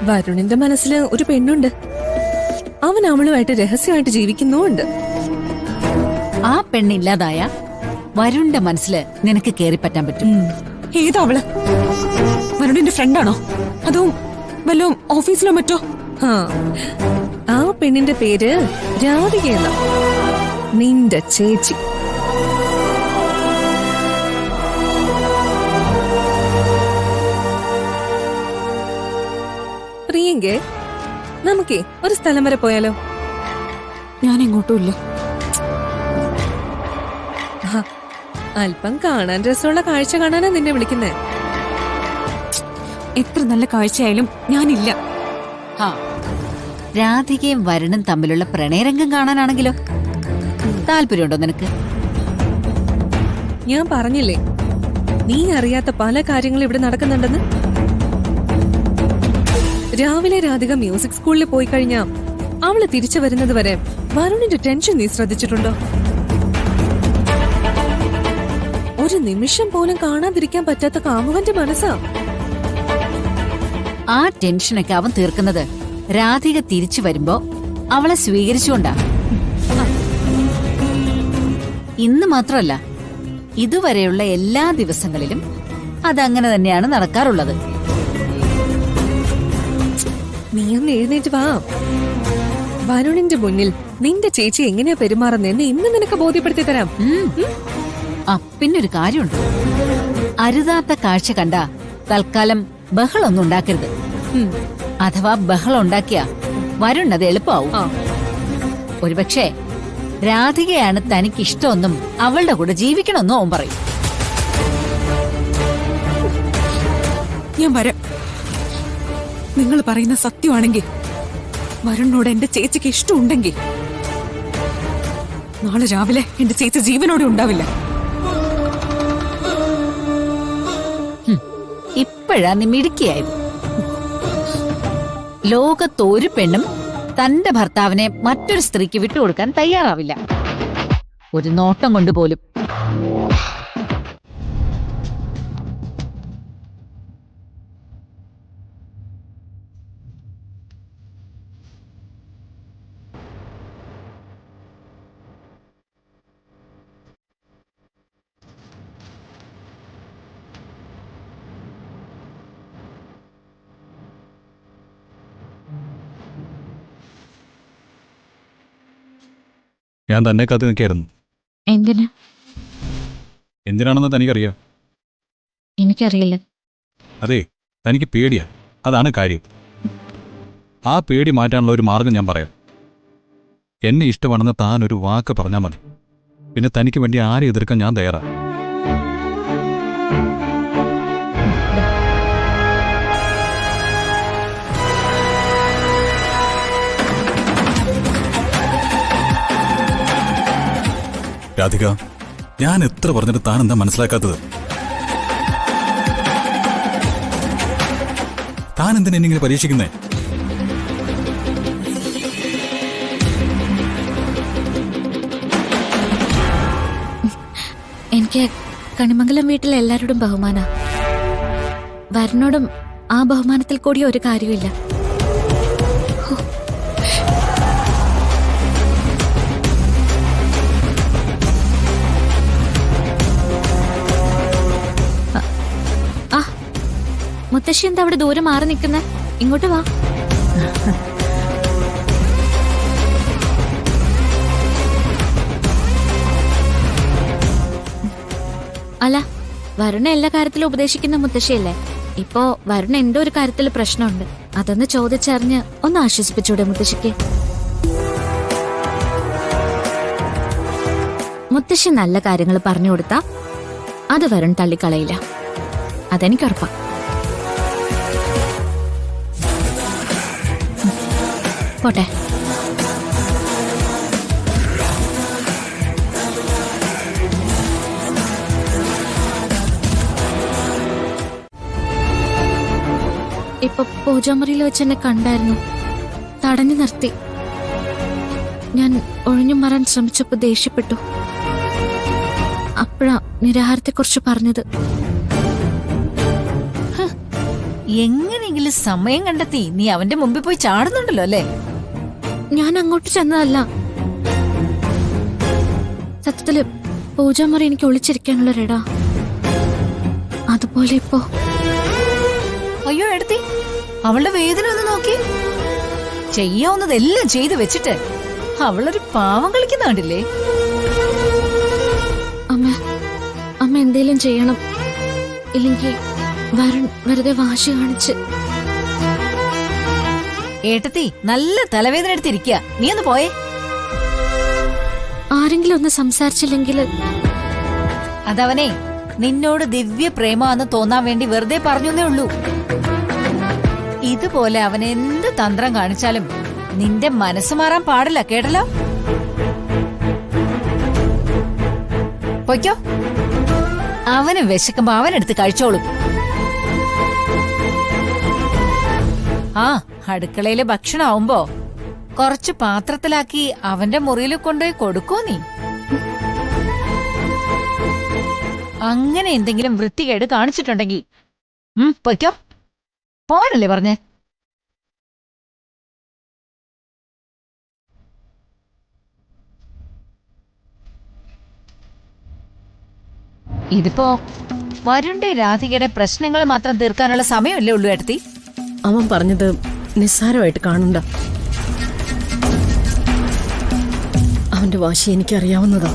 വരുണിന്റെ മനസ്സില് ഒരു പെണ്ണുണ്ട്. അവൻ അവളുമായിട്ട് രഹസ്യമായിട്ട് ജീവിക്കുന്നുമുണ്ട്. ആ പെണ്ണില്ലാതായ വരുണിന്റെ മനസ്സില് നിനക്ക് കേറിപ്പറ്റാൻ പറ്റും. ഏതാ അവള്? വരുണിന്റെ ഫ്രണ്ടാണോ? അതോ വല്ലോ ഓഫീസിലോ മറ്റോ? ആ പെണ്ണിന്റെ പേര് രാധികയെന്ന. നിന്റെ ചേച്ചി. പ്രിയങ്കേ, നമുക്കേ ഒരു സ്ഥലം വരെ പോയാലോ? ഞാൻ എങ്ങോട്ടും ഇല്ല. അല്പം കാണാൻ രസമുള്ള കാഴ്ച കാണാനാ നിന്നെ വിളിക്കുന്നേ. എത്ര നല്ല കാഴ്ചയായാലും ഞാനില്ല. രാധികയും വരുണും തമ്മിലുള്ള പ്രണയരംഗം കാണാനാണെങ്കിലോ താല്പര്യമുണ്ടോ നിനക്ക്? ഞാൻ പറഞ്ഞില്ലേ, നീ അറിയാത്ത പല കാര്യങ്ങളും ഇവിടെ നടക്കുന്നുണ്ടെന്ന്. രാവിലെ രാധിക മ്യൂസിക് സ്കൂളിൽ പോയി കഴിഞ്ഞാ അവള് തിരിച്ചു വരുന്നത് വരെ വരുണിന്റെ ടെൻഷൻ നീ ശ്രദ്ധിച്ചിട്ടുണ്ടോ? ഒരു നിമിഷം പോലും കാണാതിരിക്കാൻ പറ്റാത്ത കാമുകന്റെ മനസ്സാ. ആ ടെൻഷനൊക്കെ അവൻ തീർക്കുന്നത് രാധിക തിരിച്ചു വരുമ്പോ അവളെ സ്വീകരിച്ചുകൊണ്ടാ. ഇന്ന് മാത്രമല്ല, ഇതുവരെയുള്ള എല്ലാ ദിവസങ്ങളിലും അതങ്ങനെ തന്നെയാണ് നടക്കാറുള്ളത്. നീ ഒന്ന് എഴുന്നേറ്റ് വാ. വരുണിന്റെ മുന്നിൽ നിന്റെ ചേച്ചി എങ്ങനെയാ പെരുമാറുന്നതെന്ന് ഇന്ന് നിനക്ക് ബോധ്യപ്പെടുത്തി തരാം. പിന്നൊരു കാര്യമുണ്ട്. അരുതാത്ത കാഴ്ച കണ്ട തൽക്കാലം ബഹളൊന്നും ഉണ്ടാക്കരുത്. അഥവാ ബഹളം ഉണ്ടാക്കിയ വരുണത് എളുപ്പമാവും. ഒരുപക്ഷെ രാധികയാണ് തനിക്കിഷ്ടമെന്നും അവളുടെ കൂടെ ജീവിക്കണമെന്നും അവൻ പറയും. ഞാൻ വരാം. നിങ്ങൾ പറയുന്ന സത്യമാണെങ്കിൽ, വരുണിനോട് എന്റെ ചേച്ചിക്ക് ഇഷ്ടമുണ്ടെങ്കിൽ, നാളെ രാവിലെ എന്റെ ചേച്ചി ജീവനോടെ ഉണ്ടാവില്ല. ഇപ്പോഴാ നീ മിടുക്കിയായത്. ലോകത്തൊരു പെണ്ണും തന്റെ ഭർത്താവിനെ മറ്റൊരു സ്ത്രീക്ക് വിട്ടുകൊടുക്കാൻ തയ്യാറാവില്ല, ഒരു നോട്ടം കൊണ്ടുപോലും. ഞാൻ തന്നെ കാത്തു നിൽക്കായിരുന്നു. എന്തിന്? എന്തിനാണെന്ന് തനിക്കറിയാം. എനിക്കറിയില്ല. അതെ, തനിക്ക് പേടിയാ, അതാണ് കാര്യം. ആ പേടി മാറ്റാനുള്ള ഒരു മാർഗം ഞാൻ പറയാം. എന്നെ ഇഷ്ടമാണെന്ന് താൻ ഒരു വാക്ക് പറഞ്ഞാൽ മതി. പിന്നെ തനിക്ക് വേണ്ടി ആരെ എതിർക്കാൻ ഞാൻ തയ്യാറാണ്. രാധിക, ഞാൻ എത്ര പറഞ്ഞിട്ട് താൻ എന്താ മനസ്സിലാക്കാത്തത്? താൻ എന്തിനാ എന്നിങ്ങനെ പരീക്ഷിക്കുന്നേ? എനിക്ക് കണിമംഗലം വീട്ടിലെ എല്ലാവരോടും ബഹുമാന. വരുണോടും ആ ബഹുമാനത്തിൽ കൂടിയ ഒരു കാര്യമില്ല. മുത്തശ്ശി എന്താ അവിടെ ദൂരെ മാറി നിൽക്കുന്നെ? ഇങ്ങോട്ട് വാ. അല്ല, വരുണ എല്ലാ കാര്യത്തിലും ഉപദേശിക്കുന്ന മുത്തശ്ശിയല്ലേ? ഇപ്പോ വരുണ എന്തോ ഒരു കാര്യത്തിൽ പ്രശ്നമുണ്ട്. അതൊന്ന് ചോദിച്ചറിഞ്ഞ് ഒന്ന് ആശ്വസിപ്പിച്ചൂടെ മുത്തശ്ശിക്ക്? മുത്തശ്ശി നല്ല കാര്യങ്ങൾ പറഞ്ഞു കൊടുത്താ അത് വരുൺ തള്ളിക്കളയില്ല, അതെനിക്കുറപ്പാ. പോട്ടെ. ഇപ്പൊ പൂജാമുറിയിൽ വെച്ച് എന്നെ കണ്ടായിരുന്നു. തടഞ്ഞു നിർത്തി. ഞാൻ ഒഴിഞ്ഞു മാറാൻ ശ്രമിച്ചപ്പോ ദേഷ്യപ്പെട്ടു. അപ്പോഴാ നിരാഹാരത്തെക്കുറിച്ച് പറഞ്ഞത്. എങ്ങനെ എങ്ങനെയെങ്കിലും സമയം കണ്ടെത്തി നീ അവന്റെ മുമ്പിൽ പോയി ചാടുന്നുണ്ടല്ലോ അല്ലേ? ഞാൻ അങ്ങോട്ട് ചെന്നതല്ല. സത്യത്തില് പൂജാമുറി എനിക്ക് ഒളിച്ചിരിക്കാനുള്ളൊരിടാ. അതുപോലെ ഇപ്പോ അയ്യോ എടുത്തി, അവളുടെ വേദന ഒന്ന് നോക്കി. ചെയ്യാവുന്നതെല്ലാം ചെയ്തു വെച്ചിട്ട് അവളൊരു പാവം കളിക്കുന്ന കണ്ടില്ലേ? അമ്മ എന്തേലും ചെയ്യണം, ഇല്ലെങ്കിൽ വരുൺ വെറുതെ വാശി കാണിച്ച്. ഏട്ടത്തി നല്ല തലവേദന എടുത്തിരിക്കുക, നീ ഒന്ന് പോയേ. ആരെങ്കിലും ഒന്ന് സംസാരിച്ചില്ലെങ്കിൽ അതവനെ നിന്നോട് ദിവ്യ പ്രേമാന്ന് തോന്നാൻ വേണ്ടി വെറുതെ പറഞ്ഞേ ഉള്ളൂ. ഇതുപോലെ അവൻ എന്ത് തന്ത്രം കാണിച്ചാലും നിന്റെ മനസ്സ് മാറാൻ പാടില്ല, കേട്ടല്ലോ? പൊയ്ക്കോ, അവന് വിശക്കുമ്പോ അവനെടുത്ത് കഴിച്ചോളും. ആ അടുക്കളയിലെ ഭക്ഷണം ആവുമ്പോ കുറച്ച് പാത്രത്തിലാക്കി അവന്റെ മുറിയിൽ കൊണ്ടുപോയി കൊടുക്കൂ നീ. അങ്ങനെ എന്തെങ്കിലും വൃത്തികേട് കാണിച്ചിട്ടുണ്ടെങ്കിൽ പൊയ്ക്കോ, പോരല്ലേ പറഞ്ഞേ? ഇതിപ്പോ വരുണിന്റെ രാധികയുടെ പ്രശ്നങ്ങൾ മാത്രം തീർക്കാനുള്ള സമയമല്ലേ ഉള്ളൂ ഏട്ടത്തി? അവൻ പറഞ്ഞത് നിസ്സാരമായിട്ട് കാണണ്ട. അവന്റെ വാശി എനിക്കറിയാവുന്നതാ.